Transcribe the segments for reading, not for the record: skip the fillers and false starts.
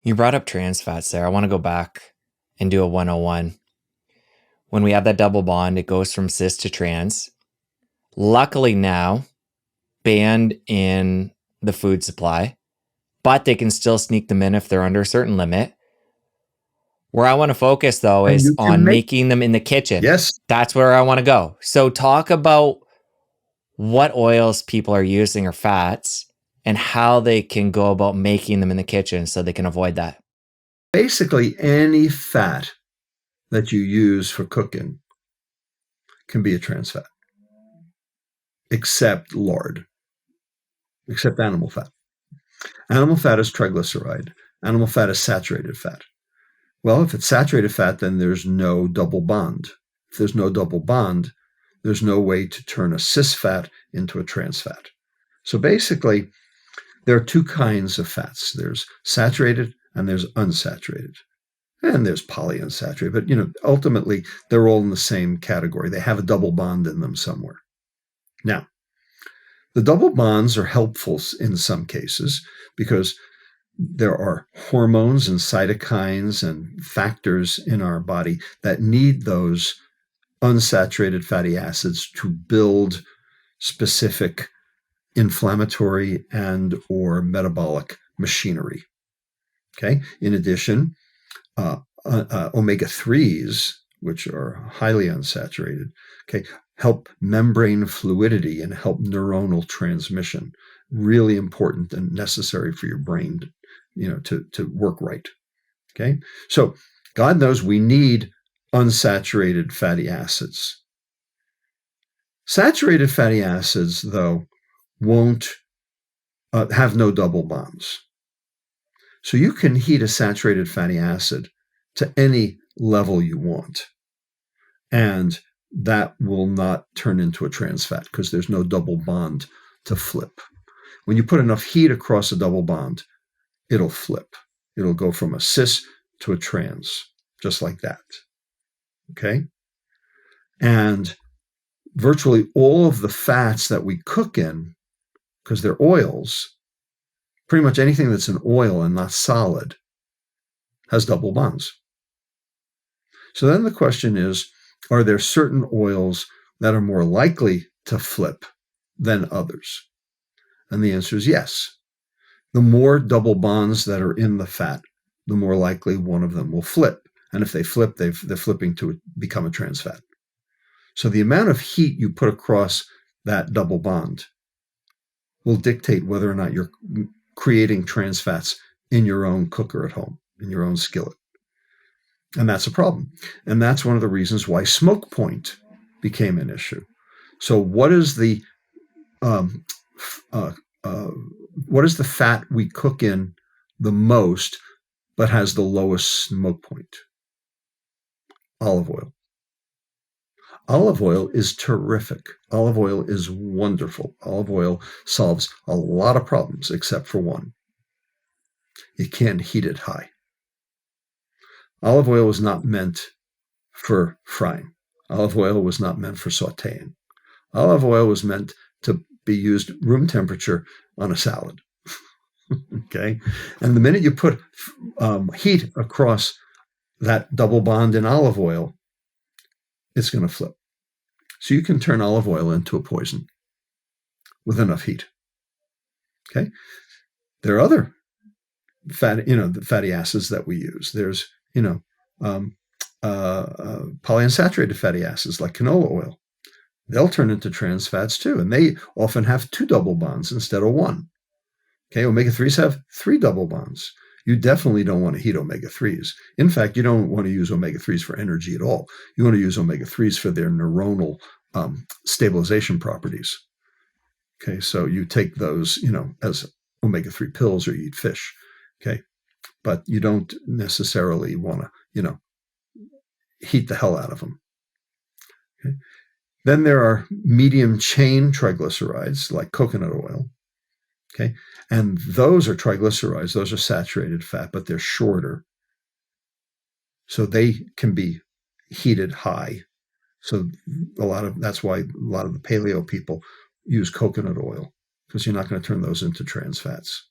You brought up trans fats there. I want to go back and do a 101. When we have that double bond, it goes from cis to trans. Luckily now, banned in the food supply, but they can still sneak them in if they're under a certain limit. Where I want to focus, though, And is you can on make, making them in the kitchen. yes, That's where I want to go. So talk about what oils people are using or fats and how they can go about making them in the kitchen so they can avoid that. basically any fat that you use for cooking can be a trans fat, except lard, except animal fat. Animal fat is triglyceride. Animal fat is saturated fat. Well, if it's saturated fat, then there's no double bond. If there's no double bond, there's no way to turn a cis fat into a trans fat. So basically, there are two kinds of fats. There's saturated and there's unsaturated. And there's polyunsaturated, but ultimately they're all in the same category. They have a double bond in them somewhere. Now, the double bonds are helpful in some cases because there are hormones and cytokines and factors in our body that need those unsaturated fatty acids to build specific inflammatory and or metabolic machinery. Okay. In addition, omega-3s, which are highly unsaturated, okay, help membrane fluidity and help neuronal transmission. Really important and necessary for your brain, to work right. Okay, so God knows we need unsaturated fatty acids. Saturated fatty acids, though, won't have no double bonds. So you can heat a saturated fatty acid to any level you want, and that will not turn into a trans fat because there's no double bond to flip. When you put enough heat across a double bond, it'll flip. It'll go from a cis to a trans, just like that. Okay? And virtually all of the fats that we cook in, because they're oils, pretty much anything that's an oil and not solid has double bonds. So then the question is, are there certain oils that are more likely to flip than others? And the answer is yes. The more double bonds that are in the fat, the more likely one of them will flip. And if they flip, they're flipping to become a trans fat. So the amount of heat you put across that double bond will dictate whether or not you're creating trans fats in your own cooker at home, in your own skillet. And that's a problem. And that's one of the reasons why smoke point became an issue. So what is the fat we cook in the most but has the lowest smoke point? Olive oil. Olive oil is terrific. Olive oil is wonderful. Olive oil solves a lot of problems except for one. You can't heat it high. Olive oil was not meant for frying. Olive oil was not meant for sauteing. Olive oil was meant to be used room temperature on a salad. Okay. And the minute you put heat across that double bond in olive oil, it's going to flip. So you can turn olive oil into a poison with enough heat. Okay. There are other fatty acids that we use. There's, polyunsaturated fatty acids like canola oil. They'll turn into trans fats too, and they often have 2 double bonds instead of 1. Okay, omega-3s have 3 double bonds. You definitely don't want to heat omega-3s. In fact, you don't want to use omega-3s for energy at all. You want to use omega-3s for their neuronal stabilization properties. Okay, so you take those, as omega-3 pills or you eat fish. Okay, but you don't necessarily want to, heat the hell out of them. Okay. Then there are medium chain triglycerides like coconut oil. Okay. And those are triglycerides. Those are saturated fat, but they're shorter. So they can be heated high. So that's why a lot of the paleo people use coconut oil, because you're not going to turn those into trans fats.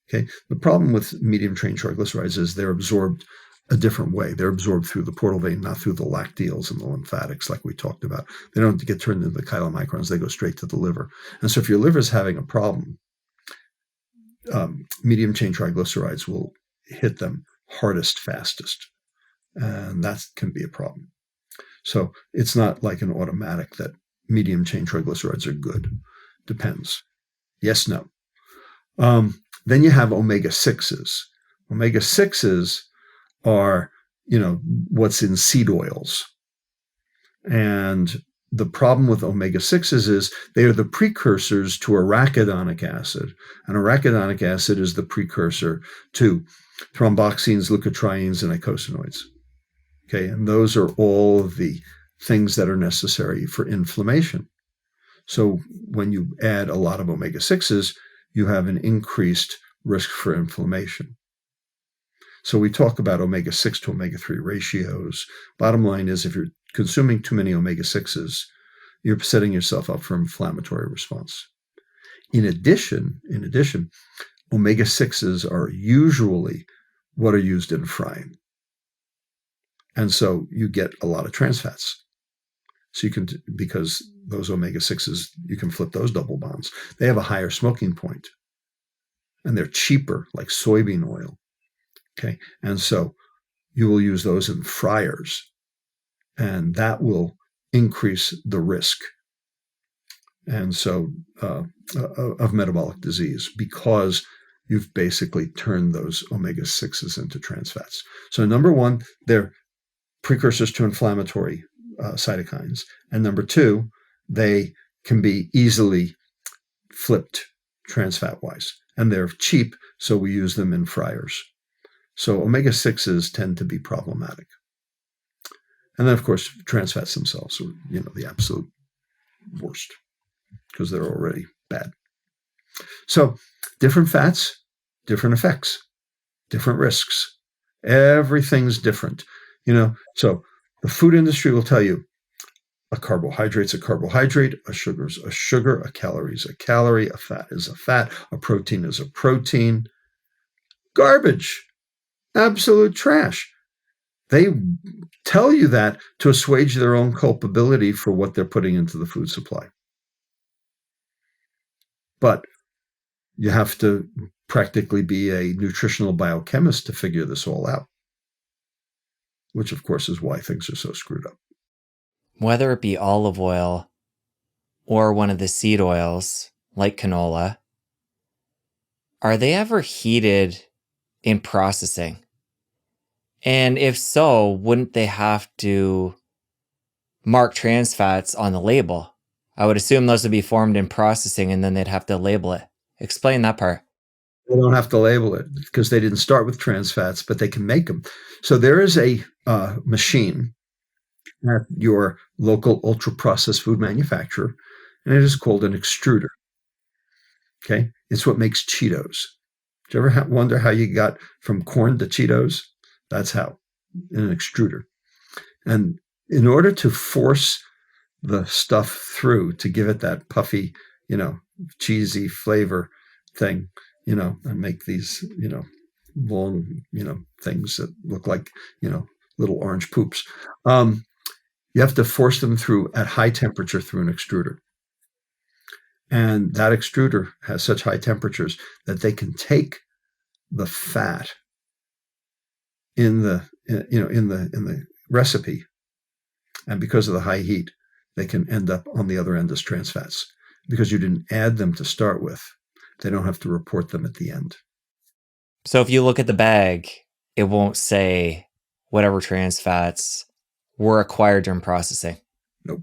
Okay. The problem with medium chain triglycerides is they're absorbed a different way. They're absorbed through the portal vein, not through the lacteals and the lymphatics, like we talked about. They don't get turned into the chylomicrons. They go straight to the liver. And so if your liver is having a problem, medium chain triglycerides will hit them hardest, fastest. And that can be a problem. So it's not like an automatic that medium chain triglycerides are good. Depends. Yes, no. Then you have omega-6s. Omega-6s are, what's in seed oils. And the problem with omega-6s is they are the precursors to arachidonic acid. And arachidonic acid is the precursor to thromboxanes, leukotrienes, and eicosanoids. Okay, and those are all of the things that are necessary for inflammation. So when you add a lot of omega-6s, you have an increased risk for inflammation. So we talk about omega-6 to omega-3 ratios. Bottom line is, if you're consuming too many omega-6s, you're setting yourself up for inflammatory response. In addition, omega-6s are usually what are used in frying. And so you get a lot of trans fats. So you can, because those omega-6s, you can flip those double bonds. They have a higher smoking point, and they're cheaper, like soybean oil. Okay. And so you will use those in fryers, and that will increase the risk. And so of metabolic disease, because you've basically turned those omega-6s into trans fats. So number one, they're precursors to inflammatory cytokines. And number two, they can be easily flipped trans fat wise, and they're cheap. So we use them in fryers. So omega-6s tend to be problematic. And then, of course, trans fats themselves are, the absolute worst because they're already bad. So different fats, different effects, different risks. Everything's different. So the food industry will tell you a carbohydrate's a carbohydrate, a sugar's a sugar, a calories a calorie, a fat is a fat, a protein is a protein. Garbage. Absolute trash. They tell you that to assuage their own culpability for what they're putting into the food supply. But you have to practically be a nutritional biochemist to figure this all out, which, of course, is why things are so screwed up. Whether it be olive oil or one of the seed oils, like canola, are they ever heated in processing? And if so, wouldn't they have to mark trans fats on the label? I would assume those would be formed in processing, and then they'd have to label it. Explain that part. They don't have to label it because they didn't start with trans fats, but they can make them. So there is a machine at your local ultra-processed food manufacturer, and it is called an extruder. Okay? It's what makes Cheetos. Did you ever wonder how you got from corn to Cheetos? That's how, in an extruder. And in order to force the stuff through to give it that puffy, cheesy flavor thing, and make these, long, things that look like, little orange poops. You have to force them through at high temperature through an extruder. And that extruder has such high temperatures that they can take the fat in the recipe, and because of the high heat, they can end up on the other end as trans fats. Because you didn't add them to start with, they don't have to report them at the end. So if you look at the bag, it won't say whatever trans fats were acquired during processing. Nope.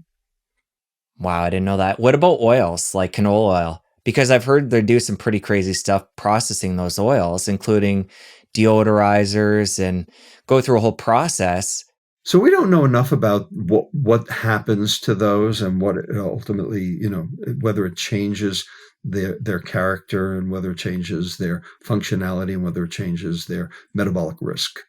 Wow, I didn't know that. What about oils like canola oil? Because I've heard they do some pretty crazy stuff processing those oils, including deodorizers, and go through a whole process. So we don't know enough about what happens to those and what it ultimately, whether it changes their character and whether it changes their functionality and whether it changes their metabolic risk.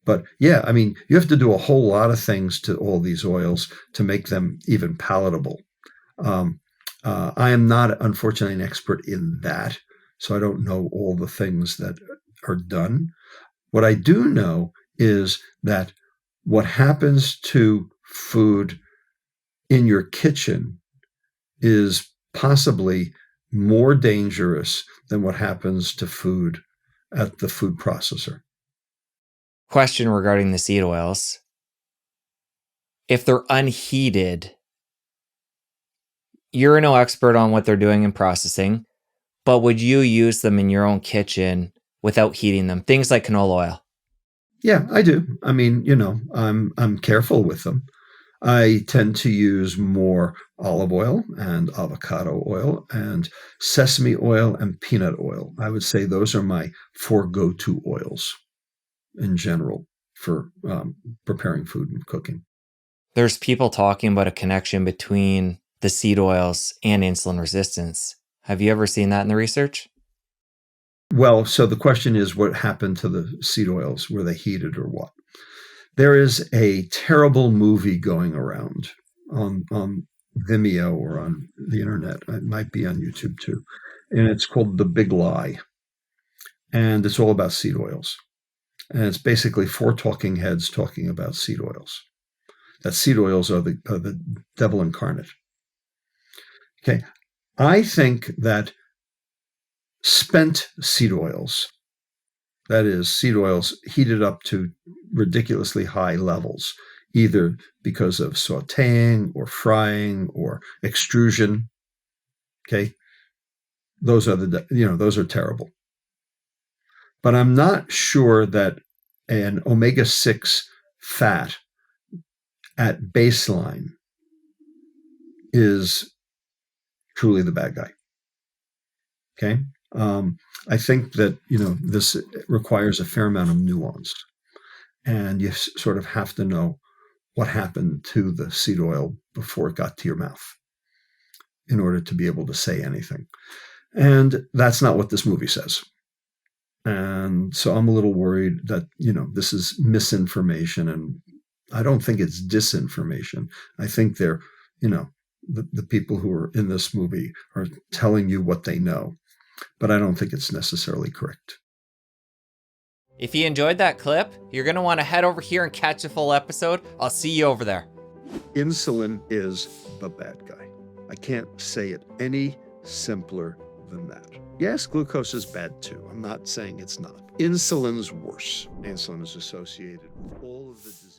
But yeah, you have to do a whole lot of things to all these oils to make them even palatable. I am not, unfortunately, an expert in that. So I don't know all the things that are done. What I do know is that what happens to food in your kitchen is possibly more dangerous than what happens to food at the food processor. Question regarding the seed oils. If they're unheated, you're no expert on what they're doing in processing, but would you use them in your own kitchen without heating them? Things like canola oil. Yeah, I do. I mean, I'm careful with them. I tend to use more olive oil and avocado oil and sesame oil and peanut oil. I would say those are my 4 go-to oils in general for preparing food and cooking. There's people talking about a connection between the seed oils and insulin resistance. Have you ever seen that in the research? Well, so the question is, what happened to the seed oils? Were they heated or what? There is a terrible movie going around on Vimeo or on the internet. It might be on YouTube too. And it's called The Big Lie. And it's all about seed oils. And it's basically 4 talking heads talking about seed oils. That seed oils are the devil incarnate. Okay. I think that spent seed oils, that is, seed oils heated up to ridiculously high levels, either because of sauteing or frying or extrusion. Okay. Those are terrible. But I'm not sure that an omega-6 fat at baseline is truly the bad guy. Okay. I think that, this requires a fair amount of nuance, and you sort of have to know what happened to the seed oil before it got to your mouth in order to be able to say anything. And that's not what this movie says. And so I'm a little worried that, this is misinformation, and I don't think it's disinformation. I think they're, the people who are in this movie are telling you what they know, but I don't think it's necessarily correct. If you enjoyed that clip, you're going to want to head over here and catch the full episode. I'll see you over there. Insulin is the bad guy. I can't say it any simpler than that. Yes, glucose is bad too. I'm not saying it's not. Insulin's worse. Insulin is associated with all of the diseases.